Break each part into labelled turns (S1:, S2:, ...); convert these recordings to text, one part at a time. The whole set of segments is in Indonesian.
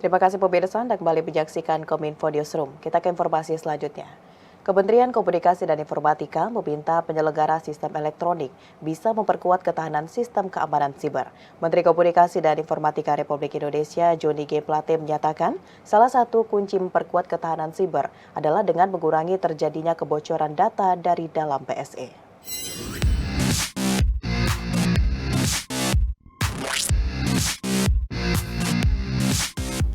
S1: Terima kasih pemirsa, Anda kembali menyaksikan Kominfo Newsroom. Kita ke informasi selanjutnya. Kementerian Komunikasi dan Informatika meminta penyelenggara sistem elektronik bisa memperkuat ketahanan sistem keamanan siber. Menteri Komunikasi dan Informatika Republik Indonesia Johnny G. Plate menyatakan salah satu kunci memperkuat ketahanan siber adalah dengan mengurangi terjadinya kebocoran data dari dalam PSE.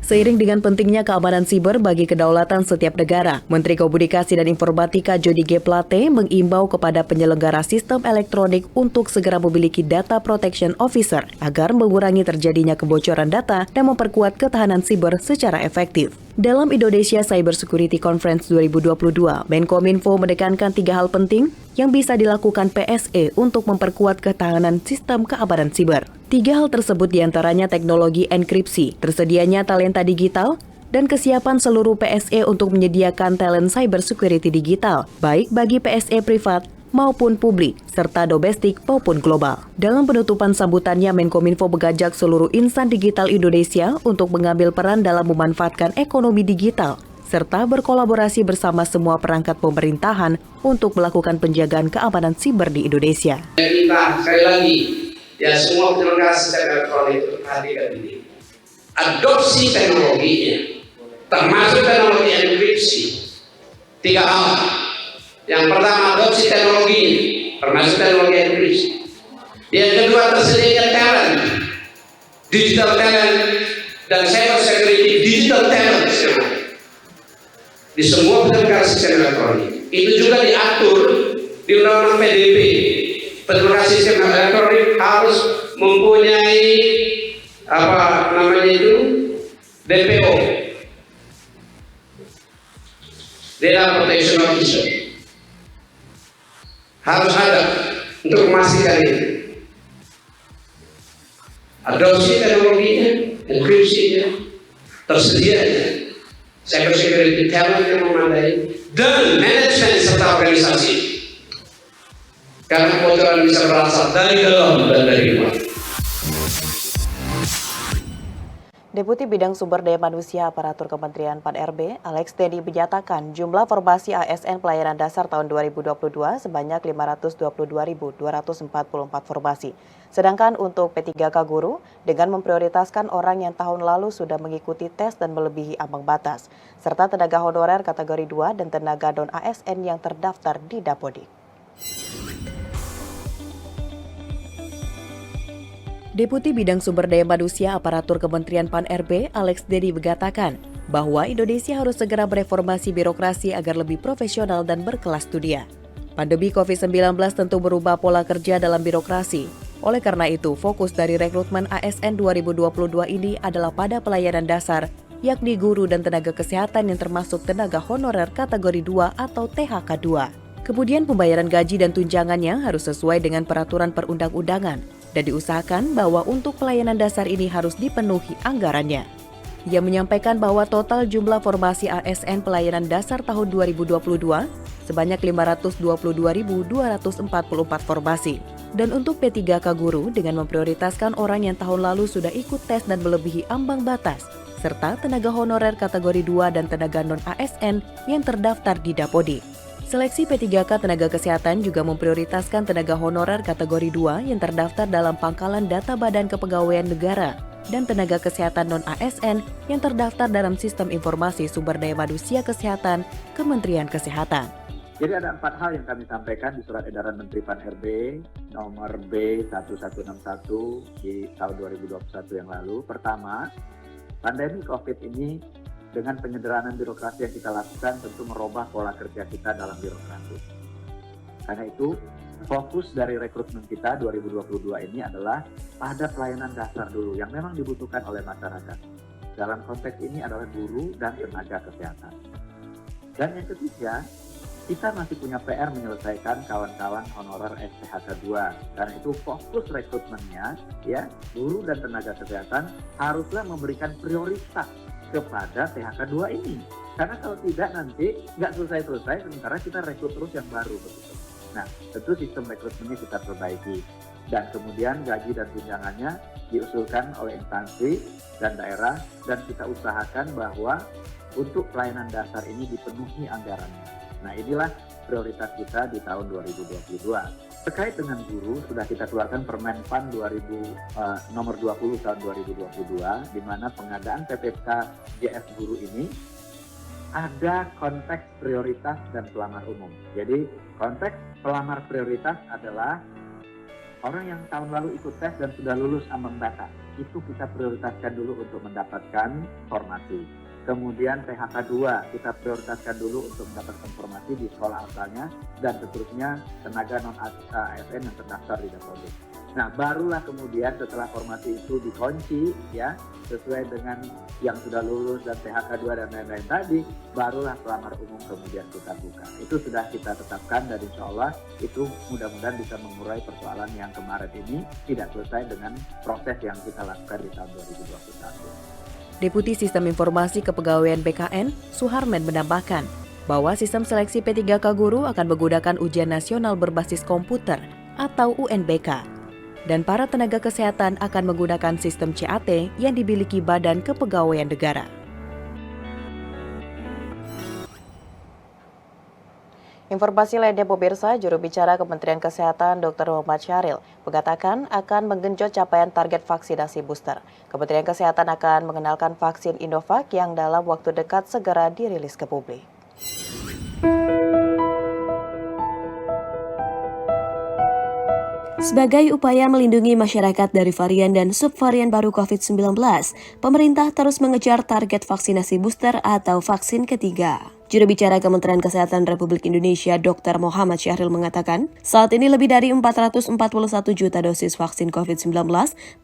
S1: Seiring dengan pentingnya keamanan siber bagi kedaulatan setiap negara, Menteri Komunikasi dan Informatika Johnny G. Plate mengimbau kepada penyelenggara sistem elektronik untuk segera memiliki Data Protection Officer agar mengurangi terjadinya kebocoran data dan memperkuat ketahanan siber secara efektif. Dalam Indonesia Cyber Security Conference 2022, Menkominfo menekankan 3 hal penting yang bisa dilakukan PSE untuk memperkuat ketahanan sistem keamanan siber. 3 hal tersebut diantaranya teknologi enkripsi, tersedianya talenta digital, dan kesiapan seluruh PSE untuk menyediakan talent cyber security digital, baik bagi PSE privat maupun publik, serta domestik maupun global. Dalam penutupan sambutannya, Menkominfo mengajak seluruh insan digital Indonesia untuk mengambil peran dalam memanfaatkan ekonomi digital, serta berkolaborasi bersama semua perangkat pemerintahan untuk melakukan penjagaan keamanan siber di Indonesia.
S2: Kita sekali lagi, ya semua penyelenggara sistem elektronik itu perhatikan ini. Adopsi teknologinya, termasuk teknologi enkripsi. 3 hal. Yang pertama, adopsi teknologi, termasuk teknologi enkripsi. Yang kedua, tersedianya talent, digital talent, dan cyber security digital talent di semua penyelenggara sistem elektronik. Itu juga diatur di Undang-Undang PDB. Penyelenggara sistem elektronik harus mempunyai DPO, Data Protection Officer. Harus ada untuk memastikan ini. Adopsi teknologinya, enkripsinya, tersedianya cyber security talent yang memadai, dan manajemen serta organisasi. Karena kebocoran bisa berasal dari dalam dan dari luar.
S1: Deputi Bidang Sumber Daya Manusia Aparatur Kementerian PAN-RB, Alex Deni menyatakan jumlah formasi ASN pelayanan dasar tahun 2022 sebanyak 522.244 formasi. Sedangkan untuk P3K Guru, dengan memprioritaskan orang yang tahun lalu sudah mengikuti tes dan melebihi ambang batas, serta tenaga honorer kategori 2 dan tenaga non-ASN yang terdaftar di Dapodik. Deputi Bidang Sumber Daya Manusia Aparatur Kementerian PAN-RB, Alex Deni mengatakan bahwa Indonesia harus segera mereformasi birokrasi agar lebih profesional dan berkelas dunia. Pandemi COVID-19 tentu merubah pola kerja dalam birokrasi. Oleh karena itu, fokus dari rekrutmen ASN 2022 ini adalah pada pelayanan dasar, yakni guru dan tenaga kesehatan yang termasuk tenaga honorer kategori 2 atau THK 2. Kemudian pembayaran gaji dan tunjangannya harus sesuai dengan peraturan perundang-undangan, dan diusahakan bahwa untuk pelayanan dasar ini harus dipenuhi anggarannya. Ia menyampaikan bahwa total jumlah formasi ASN pelayanan dasar tahun 2022 sebanyak 522.244 formasi. Dan untuk P3K Guru dengan memprioritaskan orang yang tahun lalu sudah ikut tes dan melebihi ambang batas, serta tenaga honorer kategori 2 dan tenaga non-ASN yang terdaftar di Dapodik. Seleksi P3K Tenaga Kesehatan juga memprioritaskan tenaga honorer kategori 2 yang terdaftar dalam pangkalan data Badan Kepegawaian Negara dan tenaga kesehatan non-ASN yang terdaftar dalam Sistem Informasi Sumber Daya Manusia Kesehatan Kementerian Kesehatan.
S3: Jadi ada 4 hal yang kami sampaikan di Surat Edaran Menteri PAN-RB nomor B1161 di tahun 2021 yang lalu. Pertama, pandemi COVID ini dengan penyederhanaan birokrasi yang kita lakukan tentu merubah pola kerja kita dalam birokrasi. Karena itu, fokus dari rekrutmen kita 2022 ini adalah pada pelayanan dasar dulu yang memang dibutuhkan oleh masyarakat. Dalam konteks ini adalah guru dan tenaga kesehatan. Dan yang ketiga, kita masih punya PR menyelesaikan kawan-kawan honorer STHK 2. Karena itu fokus rekrutmennya, ya, guru dan tenaga kesehatan haruslah memberikan prioritas kepada THK 2 ini. Karena kalau tidak nanti nggak selesai-selesai sementara kita rekrut terus yang baru begitu. Nah, tentu sistem rekrutmennya kita perbaiki. dan kemudian gaji dan tunjangannya diusulkan oleh instansi dan daerah, dan kita usahakan bahwa untuk pelayanan dasar ini dipenuhi anggarannya. Nah, inilah prioritas kita di tahun 2022. Terkait dengan guru, sudah kita keluarkan Permenpan nomor 20 tahun 2022, di mana pengadaan PPK JS guru ini ada konteks prioritas dan pelamar umum. Jadi konteks pelamar prioritas adalah orang yang tahun lalu ikut tes dan sudah lulus ambang batas. Itu kita prioritaskan dulu untuk mendapatkan formasi. Kemudian PHK 2 kita prioritaskan dulu untuk mendapatkan formasi di sekolah asalnya, dan seterusnya tenaga non-ASN yang terdaftar di Dapodik. Nah, barulah kemudian setelah formasi itu dikunci ya sesuai dengan yang sudah lulus dan PHK 2 dan lain-lain tadi, barulah pelamar umum kemudian kita buka. Itu sudah kita tetapkan, dan insya Allah itu mudah-mudahan bisa mengurai persoalan yang kemarin ini tidak selesai dengan proses yang kita lakukan di tahun 2021.
S1: Deputi Sistem Informasi Kepegawaian BKN, Suharmen menambahkan bahwa sistem seleksi P3K guru akan menggunakan ujian nasional berbasis komputer atau UNBK. Dan para tenaga kesehatan akan menggunakan sistem CAT yang dimiliki Badan Kepegawaian Negara. Informasi lainnya pemirsa, juru bicara Kementerian Kesehatan Dr. Muhammad Syahril mengatakan akan menggenjot capaian target vaksinasi booster. Kementerian Kesehatan akan mengenalkan vaksin Indovac yang dalam waktu dekat segera dirilis ke publik.
S4: Sebagai upaya melindungi masyarakat dari varian dan subvarian baru COVID-19, pemerintah terus mengejar target vaksinasi booster atau vaksin ketiga. Juru bicara Kementerian Kesehatan Republik Indonesia Dr. Muhammad Syahril mengatakan, saat ini lebih dari 441 juta dosis vaksin COVID-19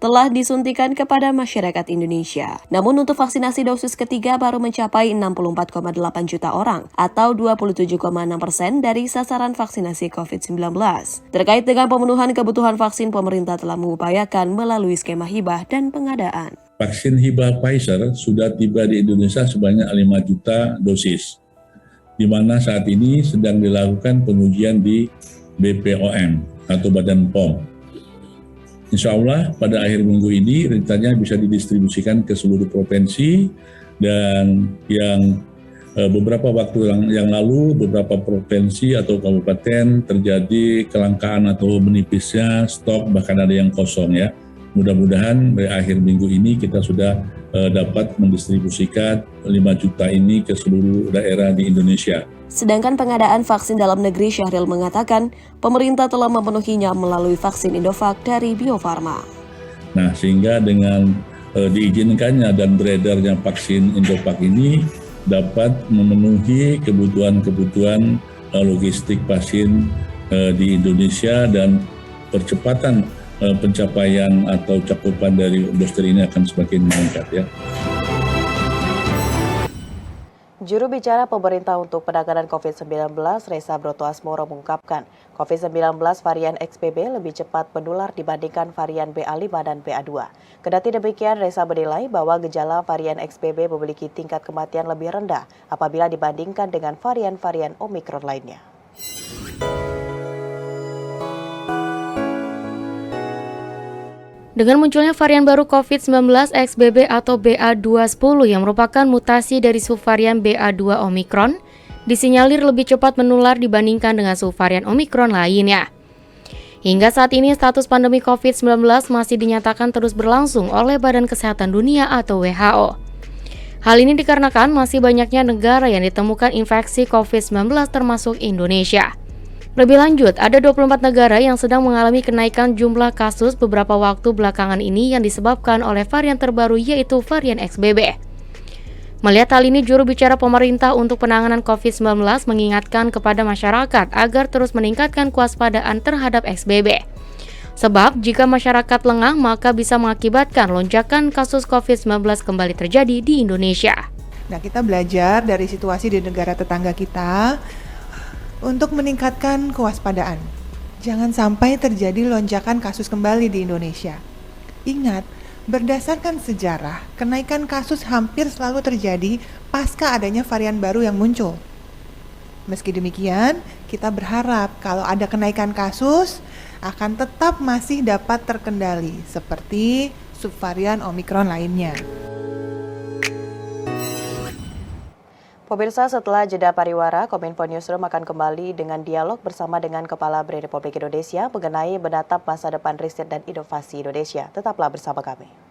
S4: telah disuntikan kepada masyarakat Indonesia. Namun untuk vaksinasi dosis ketiga baru mencapai 64,8 juta orang atau 27,6% dari sasaran vaksinasi COVID-19. Terkait dengan pemenuhan kebutuhan vaksin, pemerintah telah mengupayakan melalui skema hibah dan pengadaan.
S5: Vaksin hibah Pfizer sudah tiba di Indonesia sebanyak 5 juta dosis, di mana saat ini sedang dilakukan pengujian di BPOM atau Badan POM. Insya Allah pada akhir minggu ini rencananya bisa didistribusikan ke seluruh provinsi, dan yang beberapa waktu yang lalu beberapa provinsi atau kabupaten terjadi kelangkaan atau menipisnya stok, bahkan ada yang kosong ya. Mudah-mudahan dari akhir minggu ini kita sudah dapat mendistribusikan 5 juta ini ke seluruh daerah di Indonesia.
S4: Sedangkan pengadaan vaksin dalam negeri, Syahril mengatakan pemerintah telah memenuhinya melalui vaksin Indovac dari Bio Farma.
S5: Nah, sehingga dengan diizinkannya dan beredarnya vaksin Indovac ini dapat memenuhi kebutuhan logistik vaksin di Indonesia, dan percepatan pencapaian atau cakupan dari booster ini akan semakin meningkat ya.
S1: Juru bicara pemerintah untuk penanganan COVID-19, Reza Brotoasmoro mengungkapkan, COVID-19 varian XBB lebih cepat menular dibandingkan varian BA5 dan BA2. Kendati demikian, Reza menilai bahwa gejala varian XBB memiliki tingkat kematian lebih rendah apabila dibandingkan dengan varian-varian Omikron lainnya.
S6: Dengan munculnya varian baru COVID-19 XBB atau BA210 yang merupakan mutasi dari subvarian BA2 Omikron, disinyalir lebih cepat menular dibandingkan dengan subvarian Omikron lainnya. Hingga saat ini status pandemi COVID-19 masih dinyatakan terus berlangsung oleh Badan Kesehatan Dunia atau WHO. Hal ini dikarenakan masih banyaknya negara yang ditemukan infeksi COVID-19 termasuk Indonesia. Lebih lanjut, ada 24 negara yang sedang mengalami kenaikan jumlah kasus beberapa waktu belakangan ini yang disebabkan oleh varian terbaru yaitu varian XBB. Melihat hal ini, juru bicara pemerintah untuk penanganan COVID-19 mengingatkan kepada masyarakat agar terus meningkatkan kewaspadaan terhadap XBB. Sebab jika masyarakat lengah maka bisa mengakibatkan lonjakan kasus COVID-19 kembali terjadi di Indonesia.
S7: Nah, kita belajar dari situasi di negara tetangga kita untuk meningkatkan kewaspadaan. Jangan sampai terjadi lonjakan kasus kembali di Indonesia. Ingat, berdasarkan sejarah, kenaikan kasus hampir selalu terjadi pasca adanya varian baru yang muncul. Meski demikian, kita berharap kalau ada kenaikan kasus akan tetap masih dapat terkendali seperti subvarian Omikron lainnya.
S1: Pemirsa, setelah jeda pariwara, Kominfo Newsroom akan kembali dengan dialog bersama dengan Kepala BRI Republik Indonesia mengenai menatap masa depan riset dan inovasi Indonesia. Tetaplah bersama kami.